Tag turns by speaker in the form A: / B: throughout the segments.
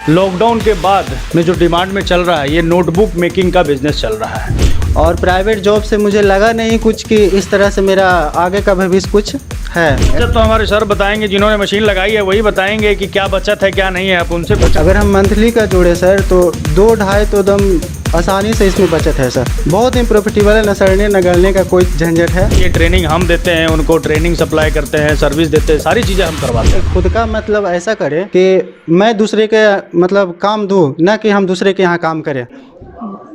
A: Lockdown के बाद में जो डिमांड में चल रहा है, ये नोटबुक मेकिंग का बिजनेस चल रहा है।
B: और प्राइवेट जॉब से मुझे लगा नहीं कुछ कि इस तरह से मेरा आगे का भविष्य कुछ है।
A: बचत तो हमारे सर बताएंगे, जिन्होंने मशीन लगाई है वही बताएंगे कि क्या बचत है क्या नहीं है। आप उनसे बचत,
B: अगर हम मंथली का जोड़े सर तो 2-2.5 तो दम आसानी से इसमें बचत है सर। बहुत ही प्रॉफिटेबल है, न सड़ने न गलने का कोई झंझट है।
A: ये ट्रेनिंग हम देते हैं, उनको ट्रेनिंग सप्लाई करते हैं, सर्विस देते हैं, सारी चीज़ें हम करवाते हैं।
B: खुद का मतलब ऐसा करें कि मैं दूसरे के मतलब काम दूँ, न कि हम दूसरे के यहाँ काम करें।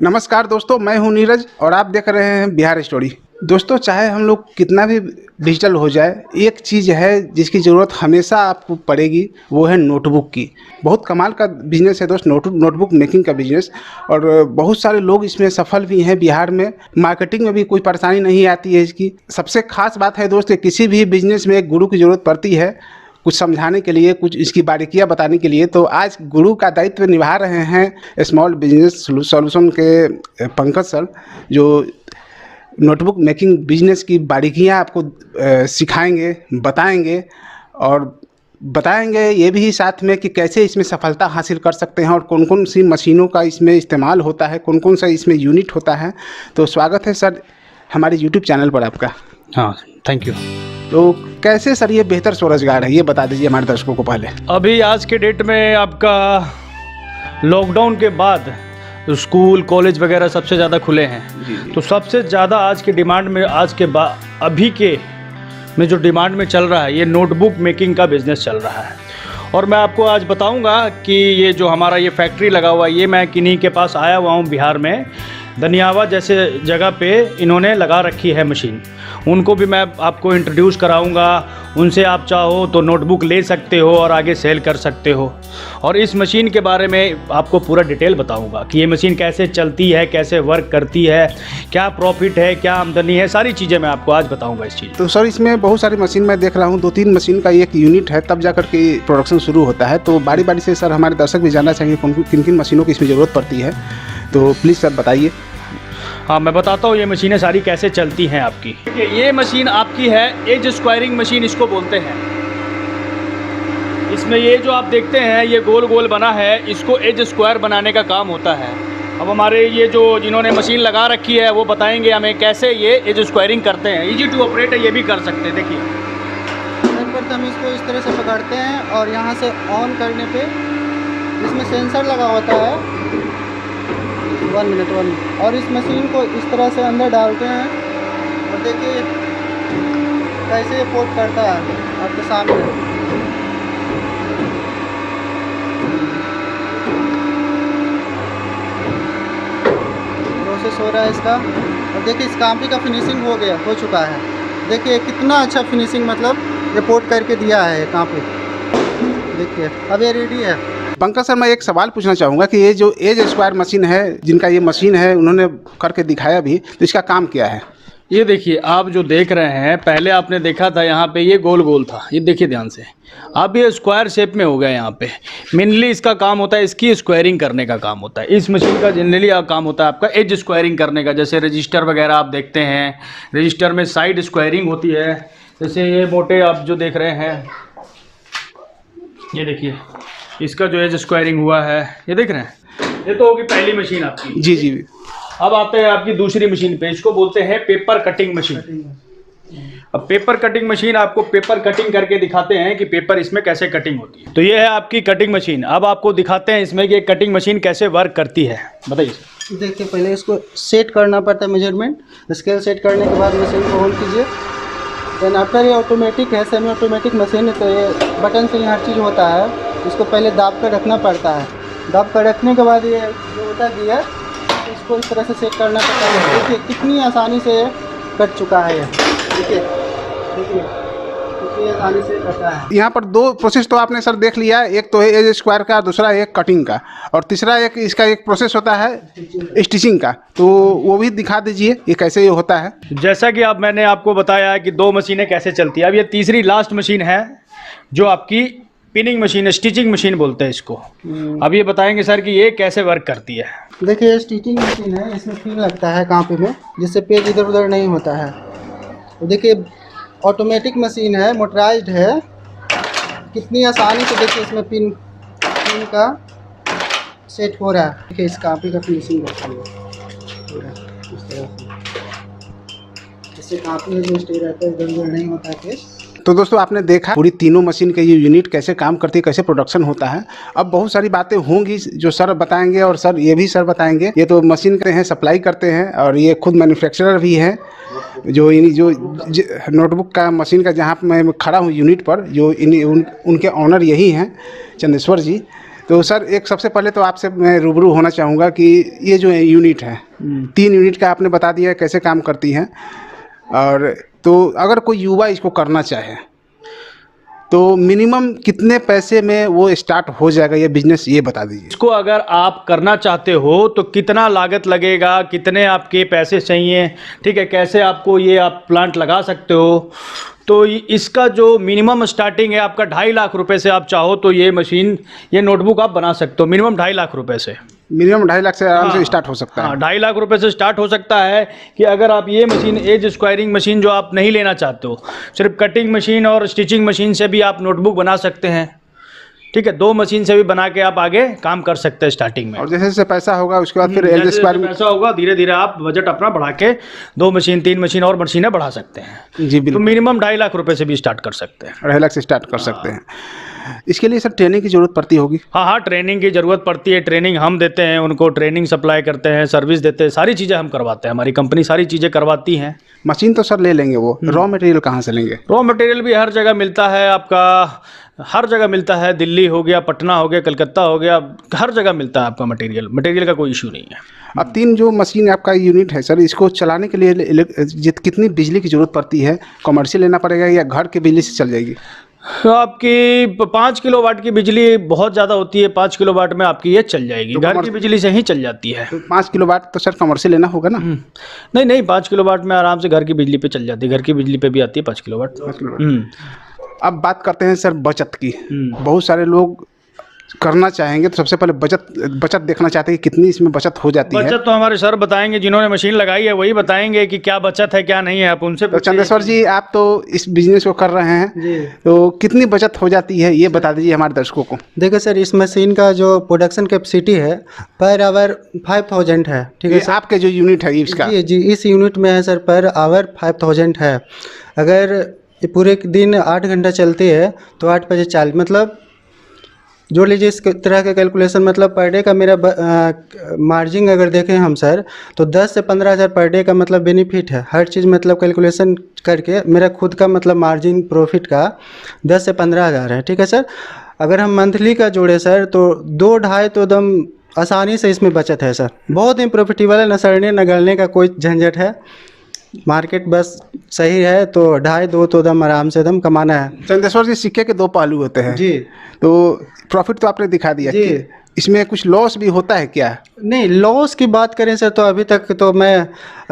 C: नमस्कार दोस्तों, मैं हूं नीरज और आप देख रहे हैं बिहार स्टोरी। दोस्तों, चाहे हम लोग कितना भी डिजिटल हो जाए, एक चीज़ है जिसकी ज़रूरत हमेशा आपको पड़ेगी, वो है नोटबुक की। बहुत कमाल का बिजनेस है दोस्त, नोटबुक मेकिंग का बिजनेस। और बहुत सारे लोग इसमें सफल भी हैं। बिहार में मार्केटिंग में भी कोई परेशानी नहीं आती है इसकी। सबसे खास बात है दोस्त, किसी भी बिजनेस में एक गुरु की ज़रूरत पड़ती है, कुछ समझाने के लिए, कुछ इसकी बारीकियां बताने के लिए। तो आज गुरु का दायित्व निभा रहे हैं स्मॉल बिजनेस सॉल्यूशन के पंकज सर, जो नोटबुक मेकिंग बिजनेस की बारीकियां आपको सिखाएंगे, बताएंगे और बताएंगे ये भी साथ में कि कैसे इसमें सफलता हासिल कर सकते हैं और कौन कौन सी मशीनों का इसमें इस्तेमाल होता है, कौन कौन सा इसमें यूनिट होता है। तो स्वागत है सर हमारे यूट्यूब चैनल पर आपका।
A: हाँ, थैंक यू।
C: तो कैसे सर ये बेहतर स्वरोजगार है, ये बता दीजिए हमारे दर्शकों को पहले।
A: अभी आज के डेट में आपका लॉकडाउन के बाद स्कूल कॉलेज वगैरह सबसे ज़्यादा खुले हैं। तो सबसे ज़्यादा आज के डिमांड में अभी के में जो डिमांड में चल रहा है, ये नोटबुक मेकिंग का बिज़नेस चल रहा है। और मैं आपको आज बताऊंगा कि ये जो हमारा ये फैक्ट्री लगा हुआ है, ये मैं किन्हीं के पास आया हुआ हूँ बिहार में, धनियावा जैसे जगह पे इन्होंने लगा रखी है मशीन। उनको भी मैं आपको इंट्रोड्यूस कराऊंगा। उनसे आप चाहो तो नोटबुक ले सकते हो और आगे सेल कर सकते हो। और इस मशीन के बारे में आपको पूरा डिटेल बताऊंगा कि ये मशीन कैसे चलती है, कैसे वर्क करती है, क्या प्रॉफिट है, क्या आमदनी है, सारी चीज़ें मैं आपको आज बताऊँगा इस चीज़।
C: तो सर इसमें बहुत सारी मशीन मैं देख रहा हूँ, 2-3 मशीन का एक यूनिट है, तब जाकर के प्रोडक्शन शुरू होता है। तो बारी बारी से सर हमारे दर्शक भी जानना चाहिए किन किन मशीनों की इसमें ज़रूरत पड़ती है, तो प्लीज़ सर बताइए।
A: हाँ, मैं बताता हूँ ये मशीनें सारी कैसे चलती हैं आपकी। ये मशीन आपकी है एज स्क्वायरिंग मशीन इसको बोलते हैं। इसमें ये जो आप देखते हैं ये गोल गोल बना है, इसको एज स्क्वायर बनाने का काम होता है। अब हमारे ये जो जिन्होंने मशीन लगा रखी है वो बताएंगे हमें कैसे ये एज स्क्वायरिंग करते हैं। इजी टू ऑपरेट है, ये भी कर सकते हैं। देखिए
B: हम इसको इस तरह से पकड़ते हैं और यहाँ से ऑन करने पे इसमें सेंसर लगा होता है। 1 मिनट। और इस मशीन को इस तरह से अंदर डालते हैं और देखिए कैसे ये पोर्ट करता है आपके सामने। प्रोसेस हो रहा है इसका। और देखिए इस कांपी का फिनिशिंग हो चुका है। देखिए कितना अच्छा फिनिशिंग मतलब ये पोर्ट करके दिया है कांपी। देखिए अब ये रेडी है।
C: पंकज सर, मैं एक सवाल पूछना चाहूँगा कि ये जो एज स्क्वायर मशीन है, जिनका ये मशीन है, उन्होंने करके दिखाया भी, तो इसका काम क्या है?
A: ये देखिए, आप जो देख रहे हैं, पहले आपने देखा था यहाँ पे ये गोल गोल था, ये देखिए ध्यान से, अब ये स्क्वायर शेप में हो गया। यहाँ पे मेनली इसका काम होता है, इसकी स्क्वायरिंग करने का काम होता है। इस मशीन का जनरली काम होता है आपका एज स्क्वायरिंग करने का। जैसे रजिस्टर वगैरह आप देखते हैं, रजिस्टर में साइड स्क्वायरिंग होती है। जैसे ये मोटे आप जो देख रहे हैं, ये देखिए इसका जो एज स्क्वायरिंग हुआ है, ये देख रहे हैं। ये तो होगी पहली मशीन आपकी।
C: जी जी।
A: अब आते हैं आपकी दूसरी मशीन पे, इसको बोलते हैं पेपर कटिंग मशीन। अब पेपर कटिंग मशीन आपको पेपर कटिंग करके दिखाते हैं कि पेपर इसमें कैसे कटिंग होती है। तो ये है आपकी कटिंग मशीन। अब आपको दिखाते हैं इसमें कि कटिंग मशीन कैसे वर्क करती है। बताइए।
B: देखिए पहले इसको सेट करना पड़ता है, मेजरमेंट स्केल सेट करने के बाद मशीन को होल्ड कीजिए। देन आफ्टर ये ऑटोमेटिक है, सेमी ऑटोमेटिक मशीन है, तो ये बटन से ही हर चीज़ होता है। इसको पहले दाब कर रखना पड़ता है। दाब कर रखने के बाद ये जो होता है गियर, इसको इस तरह से सेट करना पड़ता है। देखिए कितनी आसानी से कट चुका है ये। देखिए कितनी आसानी से कटा है।
C: यहाँ पर 2 प्रोसेस तो आपने सर देख लिया है, एक तो है एज स्क्वायर का, दूसरा एक कटिंग का, और तीसरा एक इसका एक प्रोसेस होता है स्टिचिंग का। तो वो भी दिखा दीजिए ये कैसे ये होता है।
A: जैसा कि मैंने आपको बताया है कि 2 मशीनें कैसे चलती है। अब ये तीसरी लास्ट मशीन है जो आपकी पिनिंग मशीन है, स्टिचिंग मशीन बोलते हैं इसको। अब ये बताएंगे सर कि ये कैसे वर्क करती है।
B: देखिए ये स्टिचिंग मशीन है, इसमें पिन लगता है कांपी में, जिससे पेज इधर उधर नहीं होता है। तो देखिए ऑटोमेटिक मशीन है, मोटराइज्ड है, कितनी आसानी से देखिए इसमें पिन का सेट हो रहा है। देखिए इस कापी का फिनिशिंग देखिए पूरा इस तरह से, इससे कापी जो स्टे रहता है इधर नहीं होता है केस।
C: तो दोस्तों आपने देखा पूरी तीनों मशीन के ये यूनिट कैसे काम करती है, कैसे प्रोडक्शन होता है। अब बहुत सारी बातें होंगी जो सर बताएंगे, और सर ये भी सर बताएंगे। ये तो मशीन के हैं, सप्लाई करते हैं, और ये खुद मैन्युफैक्चरर भी हैं। जो नोटबुक का मशीन का जहाँ मैं खड़ा हूँ यूनिट पर, जो उनके ऑनर यही हैं, चंदेश्वर जी। तो सर एक सबसे पहले तो आपसे मैं रूबरू होना चाहूँगा कि ये जो यूनिट है, 3 यूनिट का आपने बता दिया कैसे काम करती हैं। और तो अगर कोई युवा इसको करना चाहे तो मिनिमम कितने पैसे में वो स्टार्ट हो जाएगा ये बिजनेस, ये बता दीजिए।
A: इसको अगर आप करना चाहते हो तो कितना लागत लगेगा, कितने आपके पैसे चाहिए, ठीक है, कैसे आपको ये आप प्लांट लगा सकते हो। तो इसका जो मिनिमम स्टार्टिंग है आपका 2.5 लाख रुपए से, आप चाहो तो ये मशीन, ये नोटबुक आप बना सकते हो मिनिमम 2.5 लाख रुपए से।
C: मिनिमम 2.5 लाख से आराम से स्टार्ट हो सकता है।
A: 2.5 लाख रुपए से स्टार्ट हो सकता है। कि अगर आप ये मशीन, एज स्क्वायरिंग मशीन जो आप नहीं लेना चाहते हो, सिर्फ कटिंग मशीन और स्टिचिंग मशीन से भी आप नोटबुक बना सकते हैं, ठीक है। 2 मशीन से भी बना के आप आगे काम कर सकते हैं स्टार्टिंग में।
C: और जैसे जैसे पैसा होगा उसके बाद फिर
A: जैसे पैसा होगा धीरे धीरे आप बजट अपना बढ़ा के 2 मशीन 3 मशीन और मशीनें बढ़ा सकते हैं।
C: जी
A: तो
C: बिल्कुल,
A: मिनिमम 2.5 लाख रुपए से भी स्टार्ट कर सकते हैं।
C: 2.5 लाख से स्टार्ट कर सकते हैं। इसके लिए सर ट्रेनिंग की ज़रूरत पड़ती होगी।
A: हाँ, ट्रेनिंग की ज़रूरत पड़ती है। ट्रेनिंग हम देते हैं उनको, ट्रेनिंग सप्लाई करते हैं, सर्विस देते हैं, सारी चीज़ें हम करवाते हैं। हमारी कंपनी सारी चीज़ें करवाती हैं।
C: मशीन तो सर ले लेंगे, वो रॉ मटेरियल कहाँ से लेंगे?
A: रॉ मटेरियल भी हर जगह मिलता है आपका, हर जगह मिलता है। दिल्ली हो गया, पटना हो गया, कलकत्ता हो गया, हर जगह मिलता है आपका मटेरियल का कोई इशू नहीं है।
C: अब 3 जो मशीन आपका यूनिट है सर, इसको चलाने के लिए कितनी बिजली की ज़रूरत पड़ती है? कमर्शियल लेना पड़ेगा या घर के बिजली से चल जाएगी?
A: आपकी 5 किलोवाट की बिजली बहुत ज़्यादा होती है। 5 किलोवाट में आपकी ये चल जाएगी, घर की बिजली से ही चल जाती है।
C: तो 5 किलोवाट तो सर कमर्शियल लेना होगा ना?
A: नहीं, 5 किलोवाट में आराम से घर की बिजली पे चल जाती है। घर की बिजली पे भी आती है 5 किलोवाट।
C: अब बात करते हैं सर बचत की। बहुत सारे लोग करना चाहेंगे तो सबसे पहले बचत देखना चाहते हैं कि कितनी इसमें बचत हो जाती है।
A: बचत तो हमारे सर बताएंगे, जिन्होंने मशीन लगाई है वही बताएंगे कि क्या बचत है क्या नहीं है। आप उनसे
C: तो चंदेश्वर जी, आप तो इस बिजनेस को कर रहे हैं
B: जी,
C: तो कितनी बचत हो जाती है ये बता दीजिए हमारे दर्शकों को।
B: देखिए सर, इस मशीन का जो प्रोडक्शन कैपेसिटी है पर आवर 5000 है, ठीक है।
C: आपके जो यूनिट है इसका?
B: जी, इस यूनिट में है सर पर आवर 5000 है। अगर ये पूरे दिन 8 घंटा चलती है तो 8 बजे 40, मतलब जोड़ लीजिए इस तरह का कैलकुलेशन। मतलब पर डे का मेरा मार्जिन अगर देखें हम सर तो 10 से 15 हज़ार पर डे का मतलब बेनिफिट है। हर चीज़ मतलब कैलकुलेशन करके मेरा खुद का मतलब मार्जिन प्रॉफिट का 10 से 15 हज़ार है, ठीक है सर। अगर हम मंथली का जोड़े सर तो 2-2.5 तो एकदम आसानी से इसमें बचत है सर। बहुत ही प्रॉफिटेबल है, न सड़ने न गलने का कोई झंझट है। मार्केट बस सही है तो 2.5-2 तो दम आराम से दम कमाना है।
C: चंदेश्वर जी, सिक्के के 2 पहलू होते हैं
B: जी।
C: तो प्रॉफिट तो आपने दिखा दिया
B: जी।
C: कि इसमें कुछ लॉस भी होता है क्या?
B: नहीं, लॉस की बात करें सर तो अभी तक तो मैं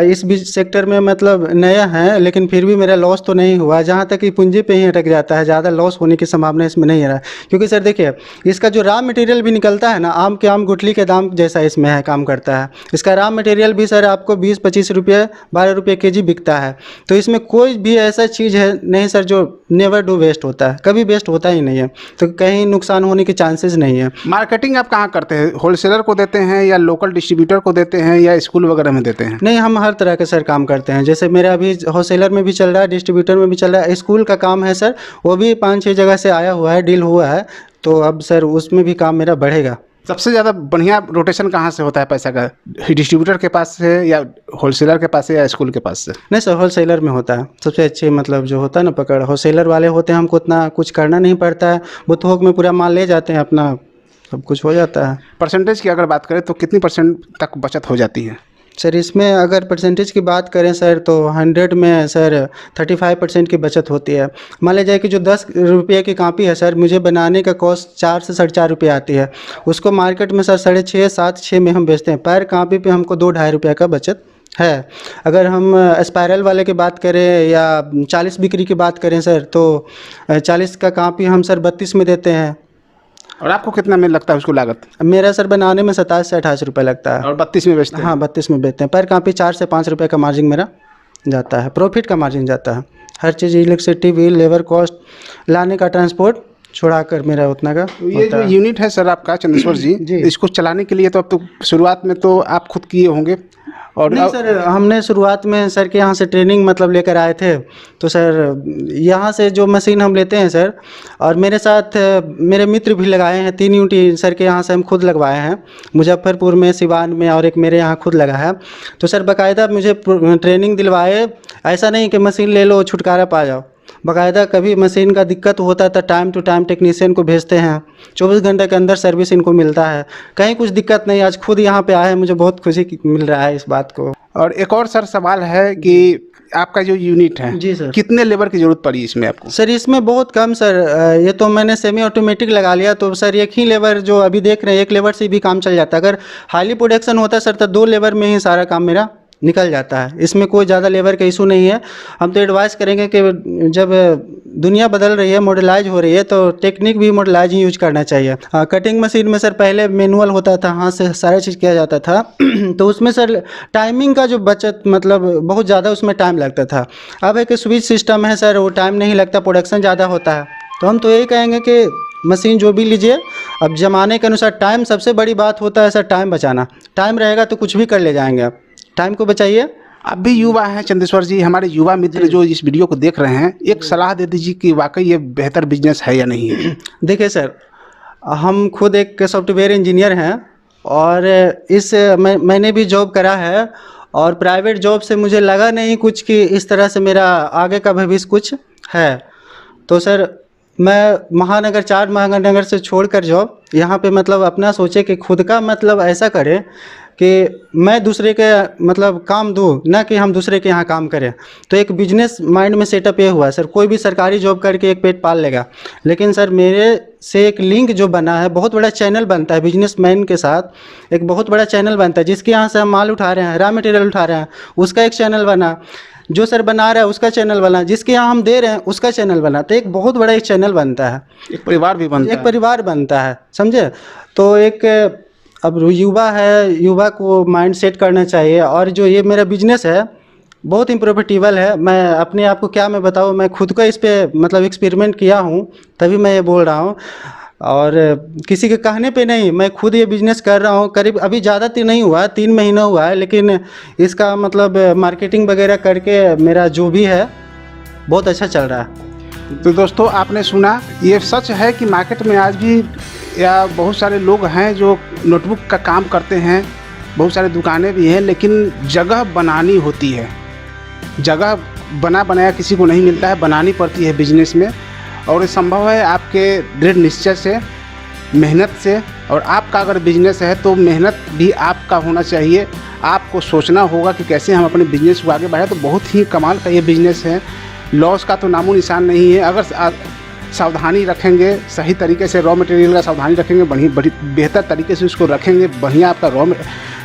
B: इस सेक्टर में मतलब नया है, लेकिन फिर भी मेरा लॉस तो नहीं हुआ। जहाँ तक कि पूंजी पे ही अटक जाता है, ज़्यादा लॉस होने की संभावना इसमें नहीं है रहा। क्योंकि सर देखिए, इसका जो रॉ मटेरियल भी निकलता है ना, आम के आम गुठली के दाम जैसा इसमें है, काम करता है। इसका रॉ मटेरियल भी सर आपको 20-25 रुपये 12 रुपये kg बिकता है। तो इसमें कोई भी ऐसा चीज़ है नहीं सर जो नेवर डू वेस्ट होता है, कभी वेस्ट होता ही नहीं है। तो कहीं नुकसान होने के चांसेस नहीं है।
C: मार्केटिंग आप कहाँ करते हैं? होलसेलर को देते हैं या लोकल डिस्ट्रीब्यूटर को देते हैं या स्कूल वगैरह में देते हैं?
B: नहीं, हम हर तरह के सर काम करते हैं। जैसे मेरा अभी होलसेलर में भी चल रहा है, डिस्ट्रीब्यूटर में भी चल रहा है, स्कूल का काम है सर, वो भी 5-6 जगह से आया हुआ है, डील हुआ है। तो अब सर उसमें भी काम मेरा बढ़ेगा।
C: सबसे ज़्यादा बढ़िया रोटेशन कहाँ से होता है पैसा का? डिस्ट्रीब्यूटर के पास से या होलसेलर के पास से या स्कूल के पास से?
B: नहीं सर, होलसेलर में होता है सबसे अच्छे, मतलब जो होता है ना पकड़, होलसेलर वाले होते हैं। हमको उतना कुछ करना नहीं पड़ता है, वो थोक में पूरा माल ले जाते हैं, अपना सब कुछ हो जाता है।
C: परसेंटेज की अगर बात करें तो कितनी % तक बचत हो जाती है?
B: सर इसमें अगर परसेंटेज की बात करें सर तो 100 में सर 35% की बचत होती है। मान लीजिए कि जो 10 रुपये की कापी है सर, मुझे बनाने का कॉस्ट 4 से 4.5 रुपये आती है। उसको मार्केट में सर 6.5, 7, 6 में हम बेचते हैं। पर कापी पे हमको 2-2.5 रुपये का बचत है। अगर हम स्पायरल वाले की बात करें या 40 बिक्री की बात करें सर तो 40 का कापी हम सर 32 में देते हैं।
C: और आपको कितना में लगता है उसको लागत?
B: मेरा सर बनाने में 27 से 28 रुपये लगता है।
C: और 32 में बेचते हैं?
B: हाँ, 32 में बेचते हैं। पर कापी 4 से 5 रुपये का मार्जिन मेरा जाता है, प्रॉफिट का मार्जिन जाता है। हर चीज़, इलेक्ट्रिसिटी बिल, लेबर कॉस्ट, लाने का ट्रांसपोर्ट छुड़ा कर मेरा उतना का
C: तो ये जो यूनिट है सर आपका चंदेश्वर जी, इसको चलाने के लिए तो अब तो शुरुआत में तो आप खुद किए होंगे और
B: नहीं सर, हमने शुरुआत में सर के यहाँ से ट्रेनिंग मतलब लेकर आए थे। तो सर यहाँ से जो मशीन हम लेते हैं सर, और मेरे साथ मेरे मित्र भी लगाए हैं, 3 यूनिट सर के यहाँ से हम खुद लगवाए हैं, मुजफ्फरपुर में, सिवान में, और एक मेरे यहाँ खुद लगा है। तो सर बाकायदा मुझे ट्रेनिंग दिलवाए, ऐसा नहीं कि मशीन ले लो छुटकारा पा जाओ। बाकायदा कभी मशीन का दिक्कत होता था, टाइम टू टाइम टेक्नीशियन को भेजते हैं, 24 घंटे के अंदर सर्विस इनको मिलता है, कहीं कुछ दिक्कत नहीं। आज खुद यहाँ पे आए हैं, मुझे बहुत खुशी मिल रहा है इस बात को।
C: और एक और सर सवाल है कि आपका जो यूनिट है
B: जी सर,
C: कितने लेबर की ज़रूरत पड़ी इसमें आपको?
B: सर इसमें बहुत कम सर, ये तो मैंने सेमी ऑटोमेटिक लगा लिया, तो सर एक ही लेबर जो अभी देख रहे हैं, एक लेबर से भी काम चल जाता है। अगर हाईली प्रोडक्शन होता सर तो 2 लेबर में ही सारा काम मेरा निकल जाता है। इसमें कोई ज़्यादा लेबर का इशू नहीं है। हम तो एडवाइस करेंगे कि जब दुनिया बदल रही है, मॉडलाइज हो रही है, तो टेक्निक भी मॉडलाइज ही यूज करना चाहिए। कटिंग मशीन में सर पहले मैनुअल होता था, हाथ से सारा चीज़ किया जाता था तो उसमें सर टाइमिंग का जो बचत मतलब बहुत ज़्यादा उसमें टाइम लगता था। अब एक स्विच सिस्टम है सर, वो टाइम नहीं लगता, प्रोडक्शन ज़्यादा होता है। तो हम तो यही कहेंगे कि मशीन जो भी लीजिए, अब ज़माने के अनुसार टाइम सबसे बड़ी बात होता है सर, टाइम बचाना। टाइम रहेगा तो कुछ भी कर ले जाएंगे आप, टाइम को बचाइए।
C: आप भी युवा हैं चंदेश्वर जी, हमारे युवा मित्र जो इस वीडियो को देख रहे हैं, एक सलाह दे दीजिए कि वाकई ये बेहतर बिजनेस है या नहीं है।
B: देखिए सर, हम खुद एक सॉफ्टवेयर इंजीनियर हैं और मैंने भी जॉब करा है, और प्राइवेट जॉब से मुझे लगा नहीं कुछ कि इस तरह से मेरा आगे का भविष्य कुछ है। तो सर मैं महानगर 4 महानगर से छोड़कर जॉब यहाँ पे मतलब अपना सोचे कि खुद का मतलब ऐसा करे कि मैं दूसरे के मतलब काम दूँ, ना कि हम दूसरे के यहाँ काम करें। तो एक बिजनेस माइंड में सेटअप ये हुआ सर, कोई भी सरकारी जॉब करके एक पेट पाल लेगा, लेकिन सर मेरे से एक लिंक जो बना है, बहुत बड़ा चैनल बनता है बिजनेसमैन के साथ, एक बहुत बड़ा चैनल बनता है। जिसके यहाँ से हम माल उठा रहे हैं, रॉ मटेरियल उठा रहे हैं, उसका एक चैनल बना, जो सर बना रहा है उसका चैनल बना, जिसके यहाँ हम दे रहे हैं उसका चैनल बना। तो एक बहुत बड़ा एक चैनल बनता है,
C: एक परिवार भी बनता है,
B: एक परिवार बनता है, समझे। तो एक अब युवा है, युवा को माइंड सेट करना चाहिए। और जो ये मेरा बिजनेस है बहुत ही प्रॉफिटेबल है। मैं अपने आप को क्या मैं बताऊँ, मैं खुद को इस पर मतलब एक्सपेरिमेंट किया हूँ, तभी मैं ये बोल रहा हूँ, और किसी के कहने पे नहीं, मैं खुद ये बिज़नेस कर रहा हूँ। करीब अभी ज़्यादा तो नहीं हुआ, 3 महीना हुआ है, लेकिन इसका मतलब मार्केटिंग वगैरह करके मेरा जो भी है बहुत अच्छा चल रहा है।
C: तो दोस्तों आपने सुना, ये सच है कि मार्केट में आज भी या बहुत सारे लोग हैं जो नोटबुक का काम करते हैं, बहुत सारे दुकानें भी हैं, लेकिन जगह बनानी होती है। जगह बनाया किसी को नहीं मिलता है, बनानी पड़ती है बिजनेस में। और ये संभव है आपके दृढ़ निश्चय से, मेहनत से। और आपका अगर बिजनेस है तो मेहनत भी आपका होना चाहिए। आपको सोचना होगा कि कैसे हम अपने बिजनेस को आगे बढ़ाएं। तो बहुत ही कमाल का ये बिजनेस है, लॉस का तो नामो निशान नहीं है। अगर सावधानी रखेंगे, सही तरीके से रॉ मटेरियल का सावधानी रखेंगे, बड़ी बेहतर तरीके से उसको रखेंगे, बढ़िया आपका रॉ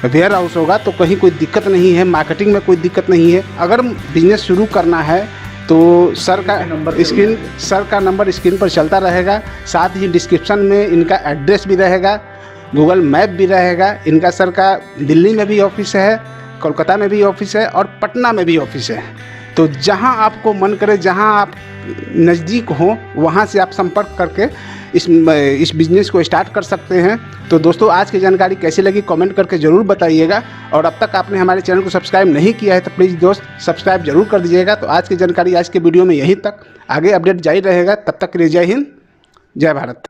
C: वेयर हाउस होगा, तो कहीं कोई दिक्कत नहीं है, मार्केटिंग में कोई दिक्कत नहीं है। अगर बिजनेस शुरू करना है तो सर का नंबर स्क्रीन पर चलता रहेगा, साथ ही डिस्क्रिप्शन में इनका एड्रेस भी रहेगा, गूगल मैप भी रहेगा। इनका सर का दिल्ली में भी ऑफिस है, कोलकाता में भी ऑफिस है और पटना में भी ऑफिस है। तो जहां आपको मन करे, जहां आप नज़दीक हो, वहां से आप संपर्क करके इस बिज़नेस को स्टार्ट कर सकते हैं। तो दोस्तों आज की जानकारी कैसी लगी कमेंट करके ज़रूर बताइएगा। और अब तक आपने हमारे चैनल को सब्सक्राइब नहीं किया है तो प्लीज़ दोस्त सब्सक्राइब जरूर कर दीजिएगा। तो आज की जानकारी आज के वीडियो में यहीं तक, आगे अपडेट जारी रहेगा। तब तक के लिए जय हिंद, जय भारत।